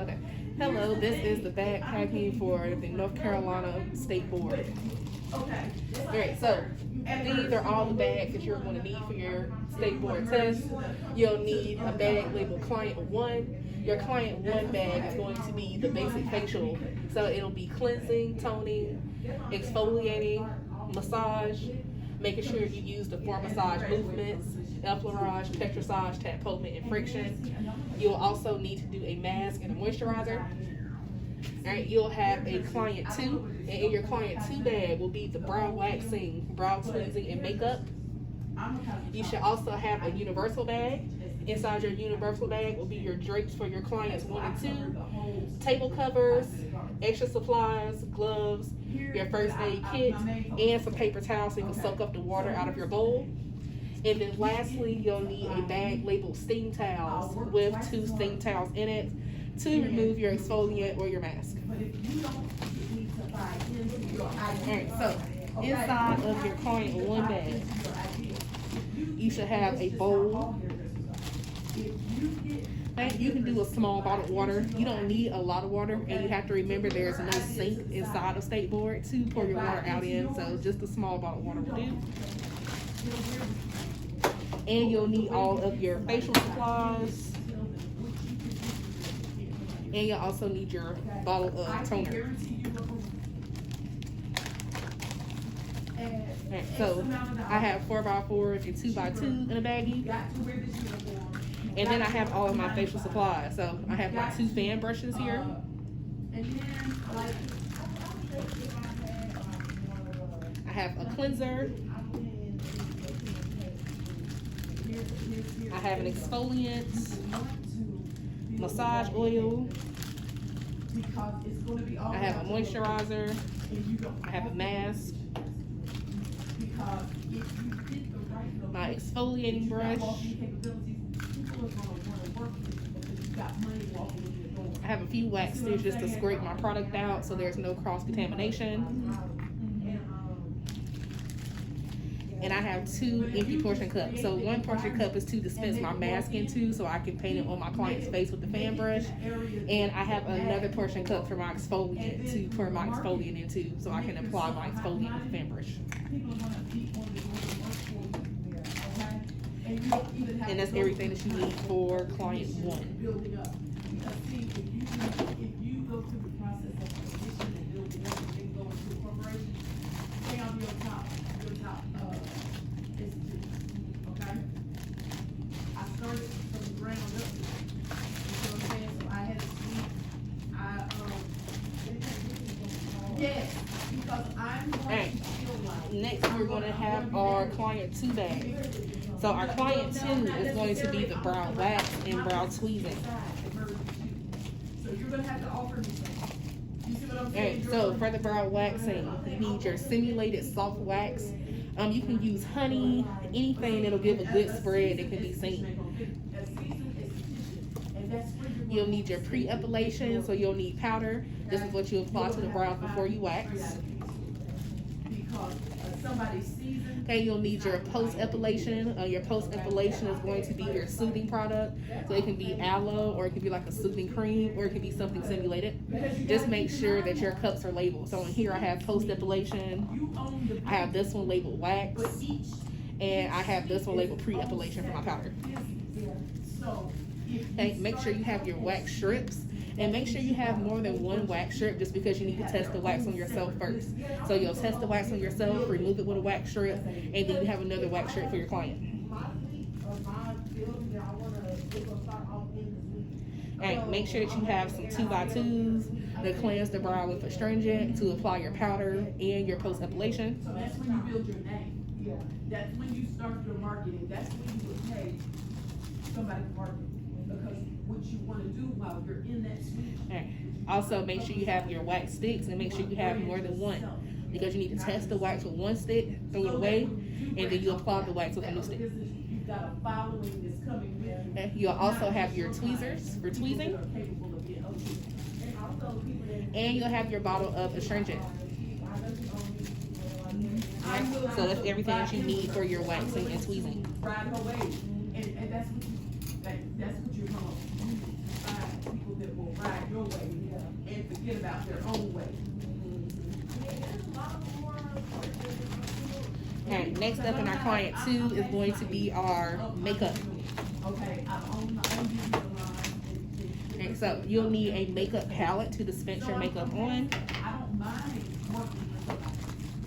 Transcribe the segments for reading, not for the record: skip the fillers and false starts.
Okay. Hello, this is the bag packing for the North Carolina State Board. Alright, so these are all the bags that you're going to need for your State Board test. You'll need a bag labeled Client 1. Your Client 1 bag is going to be the basic facial. So it'll be cleansing, toning, exfoliating, massage, making sure you use the 4 massage movements, effleurage, petrissage, tap polement, and friction. You'll also need to do a mask and a moisturizer. Alright, you'll have a Client 2, and in your Client 2 bag will be the brow waxing, brow tweezing, and makeup. You should also have a universal bag. Inside your universal bag will be your drapes for your Clients 1 and 2, table covers, extra supplies, gloves, your first aid kit, and some paper towels so you can soak up the water out of your bowl. And then lastly, you'll need a bag labeled steam towels with 2 steam towels in it to remove your exfoliant or your mask. Alright, so inside of your Client 1 bag, you should have a bowl. You can do a small bottle of water. You don't need a lot of water, and you have to remember there's no sink inside of State Board to pour your water out in, so just a small bottle of water will do. And you'll need all of your facial supplies. And you'll also need your bottle of toner. Alright, so I have 4x4s and 2x2 in a baggie. And then I have all of my facial supplies. So I have my 2 fan brushes here. I have a cleanser. I have an exfoliant, massage oil. I have a moisturizer. I have a mask. My exfoliating brush. I have a few wax sticks just to scrape my product out so there's no cross-contamination. And I have 2 empty portion cups. So 1 portion cup is to dispense my mask into so I can paint it on my client's face with the fan brush. And I have another portion cup for my exfoliant to pour my exfoliant into so I can apply my exfoliant with the fan brush. And that's everything that you need for Client 1. Alright, next we're going to have our Client 2 bag. So our Client 2 is going to be the brow wax and brow tweezing. Alright, so for the brow waxing, you need your simulated soft wax. You can use honey, anything that'll give a good spread that can be seen. You'll need your pre-epilation, so you'll need powder. This is what you apply to the brows before you wax. Okay, you'll need your post-epilation. Your post-epilation is going to be your soothing product. So it can be aloe, or it can be like a soothing cream, or it can be something simulated. Just make sure that your cups are labeled. So in here I have post-epilation. I have this one labeled wax. And I have this one labeled pre-epilation for my powder. Okay, make sure you have your wax strips. And make sure you have more than 1 wax strip just because you need to test the wax on yourself first. So you'll test the wax on yourself, remove it with a wax strip, and then you have another wax strip for your client. Alright, make sure that you have some 2x2s to cleanse the brow with astringent, to apply your powder and your post-epilation. So that's when you build your name. Yeah. That's when you start your marketing. That's when you would pay somebody to market. Because what you want to do while you're in that suite. Alright. Also, make sure you have your wax sticks and make sure you have more than 1. Because you need to test the wax with 1 stick, throw it away, and then you apply the wax with a new stick. You've got a following that's coming with you. Okay. You'll also have your tweezers for tweezing. And you'll have your bottle of astringent. Right. So that's everything that you need for your waxing and tweezing. Right away. And that's what you're going to find people that will ride your way and forget about their own way. Alright, next up in our client 2 is going to be our makeup. Okay, I've owned my own beauty salon. Okay, so you'll need a makeup palette to dispense your makeup on. I don't mind working with somebody.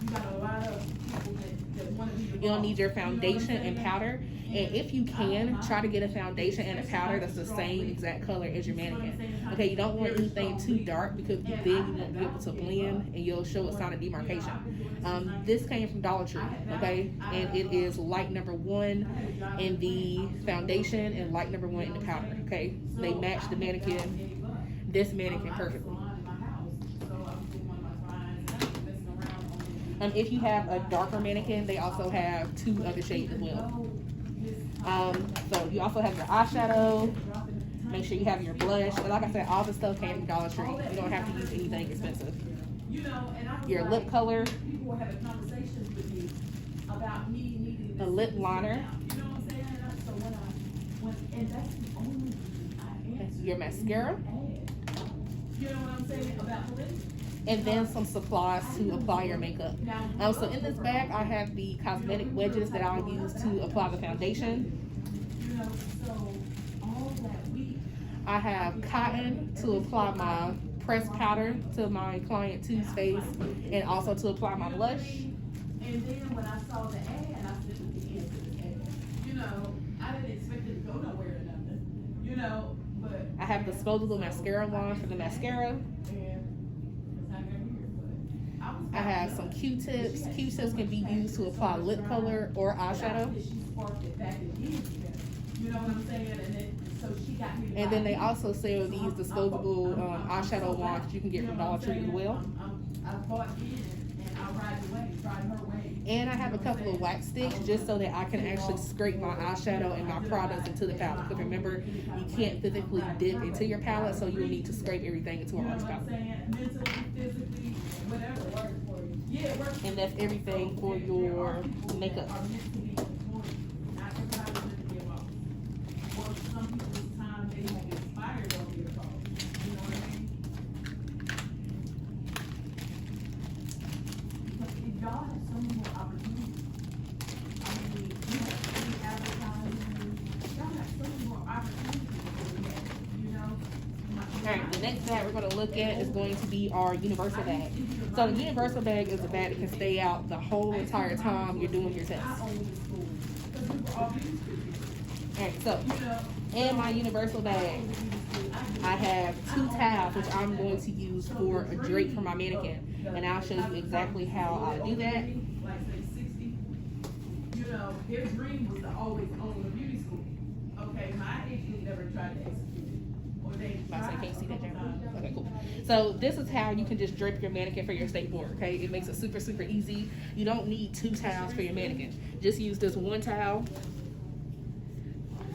You got a lot of people that want to be involved. You'll need your foundation and powder. And if you can, try to get a foundation and a powder that's the same exact color as your mannequin. Okay, you don't want anything too dark because then you won't be able to blend and you'll show a sign of demarcation. This came from Dollar Tree, okay? And it is light number 1 in the foundation and light number 1 in the powder, okay? They match the mannequin, this mannequin perfectly. If you have a darker mannequin, they also have 2 other shades as well. So you also have your eyeshadow. Make sure you have your blush. And like I said, all the stuff came from Dollar Tree. You don't have to use anything expensive. Your lip color. A lip liner. Your mascara. And then some supplies to apply your makeup. So in this bag, I have the cosmetic wedges that I'll use to apply the foundation. I have cotton to apply my pressed powder to my client 2's face, and also to apply my blush. And then when I saw the ad, I said, "Let me answer the ad." I didn't expect it to go nowhere or nothing. But I have disposable mascara wand for the mascara. I have some Q-tips. Q-tips can be used to apply lip color or eyeshadow. And then they also sell these disposable eyeshadow wands that you can get from Dollar Tree as well. And I have a couple of wax sticks just so that I can actually scrape my eyeshadow and my products into the palette. Because remember, you can't physically dip into your palette, so you'll need to scrape everything into a artist palette. And that's everything for your makeup. Alright, the next bag we're going to look at is going to be our universal bag. So the universal bag is a bag that can stay out the whole entire time you're doing your test. Alright, so in my universal bag, I have 2 towels which I'm going to use for a drape for my mannequin. And I'll show you exactly how I do that. Their dream was to always own a beauty school. Okay, my age group never tried to execute it. Or they Can't you see that, Jeremy? Okay, cool. So this is how you can just drape your mannequin for your state board, okay? It makes it super, super easy. You don't need 2 towels for your mannequin. Just use this 1 towel,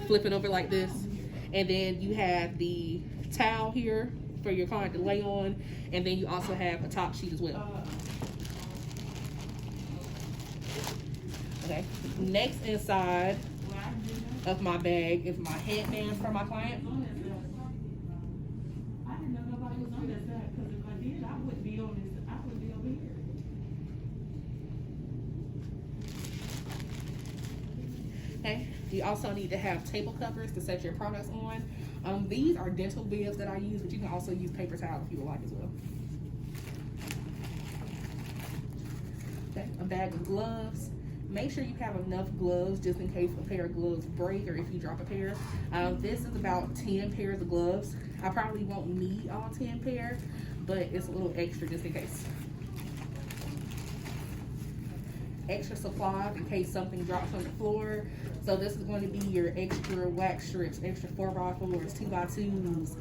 flip it over like this, and then you have the towel here for your client to lay on, and then you also have a top sheet as well. Okay, next inside of my bag is my headband for my client. I didn't know nobody was on that side, because if I did, I wouldn't be on this, I wouldn't be over here. Okay, you also need to have table covers to set your products on. These are dental bibs that I use, but you can also use paper towel if you would like as well. Okay, a bag of gloves. Make sure you have enough gloves just in case a pair of gloves break or if you drop a pair. This is about 10 pairs of gloves. I probably won't need all 10 pairs, but it's a little extra just in case. Extra supplies in case something drops on the floor. So this is going to be your extra wax strips, extra 4x4s, 2x2s,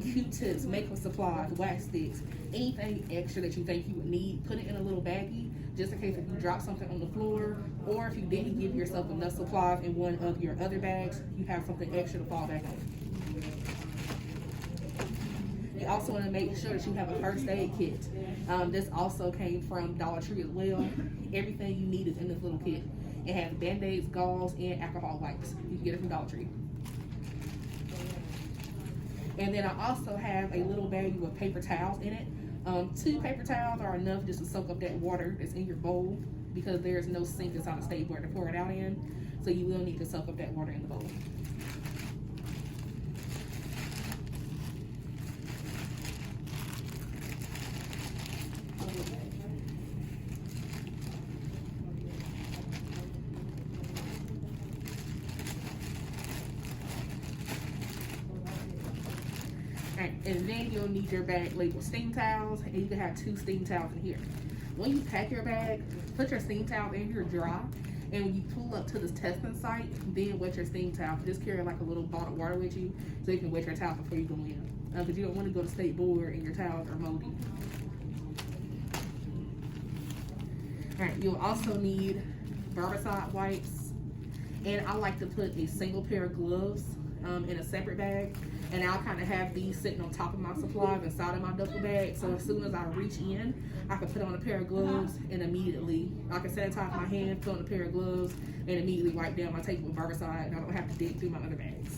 Q-tips, makeup supplies, wax sticks, anything extra that you think you would need. Put it in a little baggie just in case if you drop something on the floor, or if you didn't give yourself enough supplies in one of your other bags, you have something extra to fall back on. You also want to make sure that you have a first aid kit. This also came from Dollar Tree as well. Everything you need is in this little kit. It has Band-Aids, gauze, and alcohol wipes. You can get it from Dollar Tree. And then I also have a little bag with paper towels in it. 2 paper towels are enough just to soak up that water that's in your bowl, because there's no sink inside the state board to pour it out in. So you will need to soak up that water in the bowl. Alright, and then you'll need your bag labeled steam towels, and you can have 2 steam towels in here. When you pack your bag, put your steam towel in here dry, and when you pull up to this testing site, then wet your steam towel. Just carry like a little bottle of water with you, so you can wet your towel before you go in. Because you don't want to go to state board and your towels are moldy. Alright, you'll also need barbicide wipes, and I like to put a single pair of gloves in a separate bag, and I'll kind of have these sitting on top of my supplies inside of my duffel bag, so as soon as I reach in, I can put on a pair of gloves and immediately I can sanitize my hand, put on a pair of gloves, and immediately wipe down my table with barbicide, and I don't have to dig through my other bags.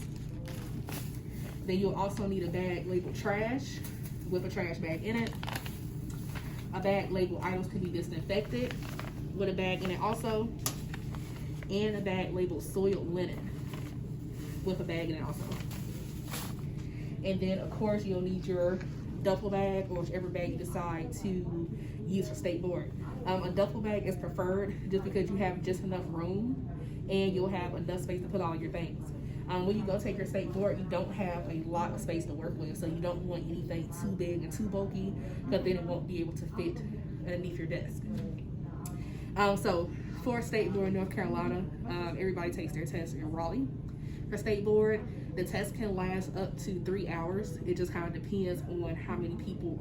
Then you'll also need a bag labeled trash with a trash bag in it, a bag labeled items to be disinfected with a bag in it also, and a bag labeled soiled linen with a bag in it also. And then of course you'll need your duffel bag, or whichever bag you decide to use for state board. A duffel bag is preferred just because you have just enough room and you'll have enough space to put all your things. When you go take your state board, you don't have a lot of space to work with, so you don't want anything too big and too bulky, because then it won't be able to fit underneath your desk. So for state board in North Carolina, everybody takes their test in Raleigh. For state board, the test can last up to 3 hours. It just kind of depends on how many people